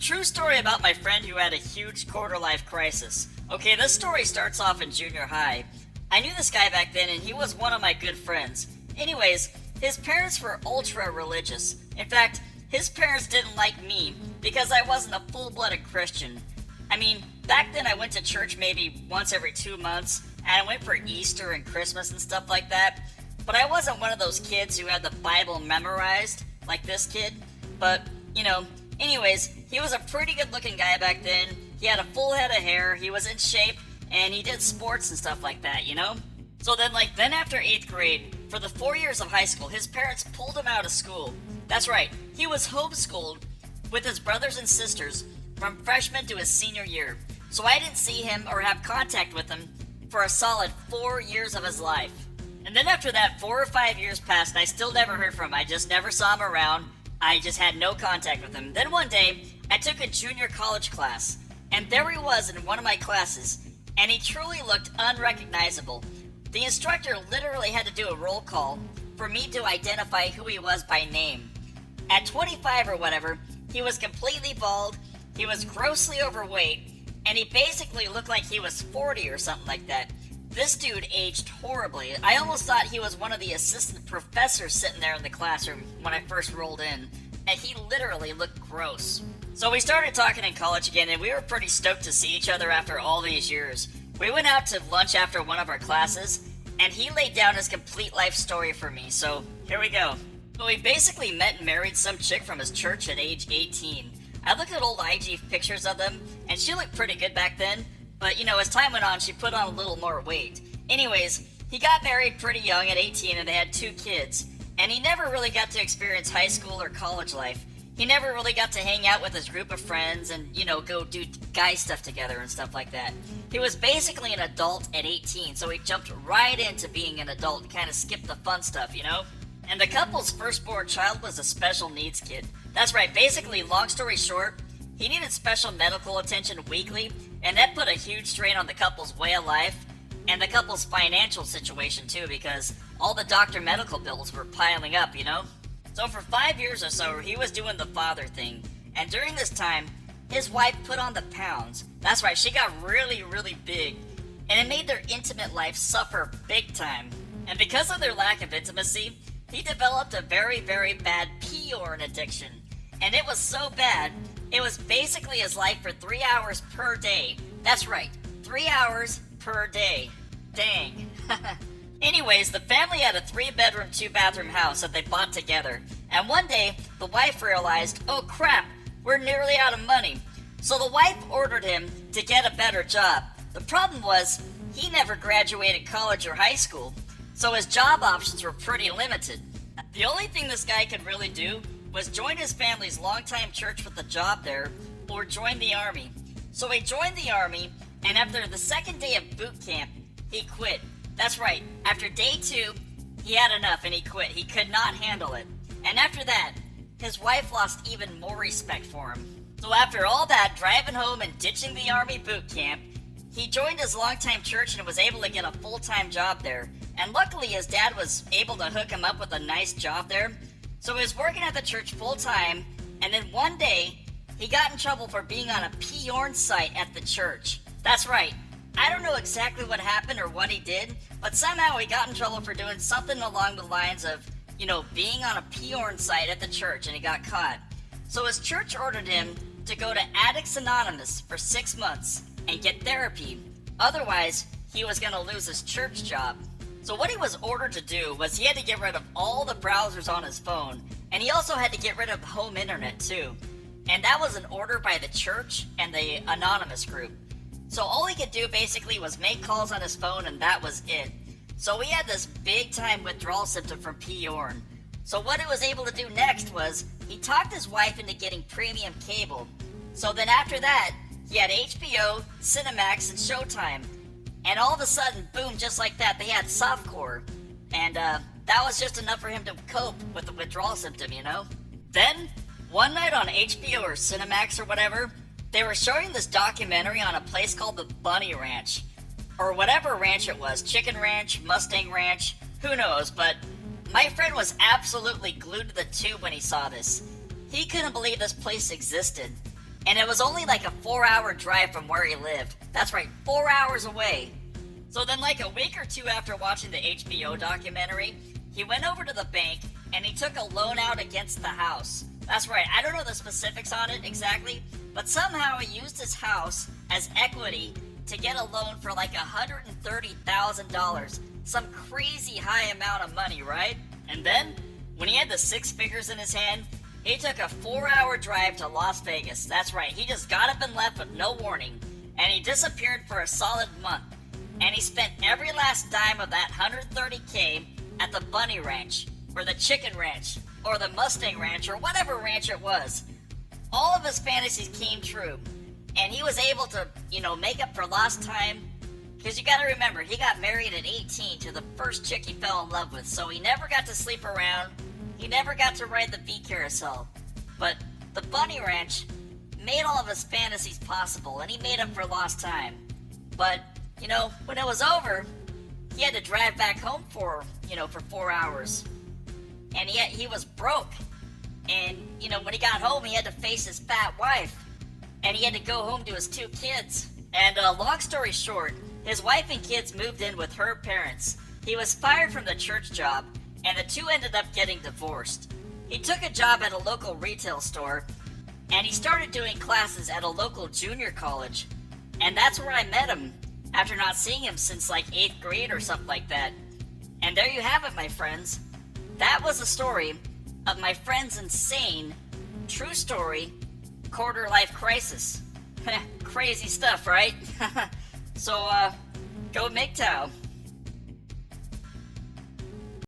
True story about my friend who had a huge quarter-life crisis. Okay, this story starts off in junior high. I knew this guy back then and he was one of my good friends. Anyways, his parents were ultra religious. In fact, his parents didn't like me because I wasn't a full-blooded Christian. I mean, back then I went to church maybe once every 2 months, and I went for Easter and Christmas and stuff like that. But I wasn't one of those kids who had the Bible memorized, like this kid. But, anyways, he was a pretty good looking guy back then. He had a full head of hair, he was in shape, and he did sports and stuff like that, So then after 8th grade, for the 4 years of high school, his parents pulled him out of school. That's right, he was homeschooled with his brothers and sisters from freshman to his senior year. So I didn't see him or have contact with him for a solid 4 years of his life. And then after that, 4 or 5 years passed and I still never heard from him. I just never saw him around. I just had no contact with him. Then one day, I took a junior college class, and there he was in one of my classes, and he truly looked unrecognizable. The instructor literally had to do a roll call for me to identify who he was by name. At 25 or whatever, he was completely bald, he was grossly overweight, and he basically looked like he was 40 or something like that. This dude aged horribly. I almost thought he was one of the assistant professors sitting there in the classroom when I first rolled in, and he literally looked gross. So we started talking in college again, and we were pretty stoked to see each other after all these years. We went out to lunch after one of our classes, and he laid down his complete life story for me, so here we go. So we basically met and married some chick from his church at age 18. I looked at old IG pictures of them, and she looked pretty good back then, but as time went on, she put on a little more weight. Anyways, he got married pretty young at 18 and they had 2 kids, and he never really got to experience high school or college life. He never really got to hang out with his group of friends and, go do guy stuff together and stuff like that. He was basically an adult at 18, so he jumped right into being an adult and kind of skipped the fun stuff, And the couple's firstborn child was a special needs kid. That's right, basically, long story short, he needed special medical attention weekly, and that put a huge strain on the couple's way of life, and the couple's financial situation too, because all the doctor medical bills were piling up, So for 5 years or so, he was doing the father thing, and during this time, his wife put on the pounds. That's right, she got really, really big, and it made their intimate life suffer big time. And because of their lack of intimacy, he developed a very, very bad porn addiction. And it was so bad, it was basically his life for 3 hours per day. That's right, 3 hours per day. Dang. Anyways, the family had a 3-bedroom, 2-bathroom house that they bought together. And one day, the wife realized, oh crap, we're nearly out of money. So the wife ordered him to get a better job. The problem was, he never graduated college or high school, so his job options were pretty limited. The only thing this guy could really do was join his family's longtime church with a job there, or join the army. So he joined the army, and after the second day of boot camp, he quit. That's right, after day 2, he had enough and he quit. He could not handle it. And after that, his wife lost even more respect for him. So after all that, driving home and ditching the army boot camp, he joined his longtime church and was able to get a full-time job there. And luckily his dad was able to hook him up with a nice job there. So he was working at the church full-time, and then one day, he got in trouble for being on a porn site at the church. That's right. I don't know exactly what happened or what he did, but somehow he got in trouble for doing something along the lines of, being on a porn site at the church, and he got caught. So his church ordered him to go to Addicts Anonymous for 6 months and get therapy. Otherwise, he was going to lose his church job. So what he was ordered to do was he had to get rid of all the browsers on his phone, and he also had to get rid of home internet too. And that was an order by the church and the anonymous group. So all he could do basically was make calls on his phone, and that was it. So he had this big time withdrawal symptom from porn. So what he was able to do next was he talked his wife into getting premium cable. So then after that, he had HBO, Cinemax, and Showtime. And all of a sudden, boom, just like that, they had softcore. And that was just enough for him to cope with the withdrawal symptom, Then, one night on HBO or Cinemax or whatever, they were showing this documentary on a place called the Bunny Ranch. Or whatever ranch it was, Chicken Ranch, Mustang Ranch, who knows, but my friend was absolutely glued to the tube when he saw this. He couldn't believe this place existed. And it was only like a 4-hour drive from where he lived. That's right, 4 hours away. So then, like a week or two after watching the HBO documentary, he went over to the bank and he took a loan out against the house. That's right, I don't know the specifics on it exactly, but somehow he used his house as equity to get a loan for like $130,000. Some crazy high amount of money, right? And then, when he had the 6 figures in his hand, he took a 4-hour drive to Las Vegas. That's right, he just got up and left with no warning, and he disappeared for a solid month. And he spent every last dime of that $130K at the Bunny Ranch, or the Chicken Ranch, or the Mustang Ranch, or whatever ranch it was. All of his fantasies came true, and he was able to, make up for lost time. Because you gotta remember, he got married at 18 to the first chick he fell in love with, so he never got to sleep around, he never got to ride the V carousel. But the Bunny Ranch made all of his fantasies possible, and he made up for lost time. But, when it was over, he had to drive back home for 4 hours. And he was broke. And, when he got home, he had to face his fat wife. And he had to go home to his 2 kids. And long story short, his wife and kids moved in with her parents. He was fired from the church job, and the 2 ended up getting divorced. He took a job at a local retail store, and he started doing classes at a local junior college. And that's where I met him, after not seeing him since like 8th grade or something like that. And there you have it, my friends. That was the story of my friend's insane, true story, quarter-life crisis. Crazy stuff, right? So, go MGTOW.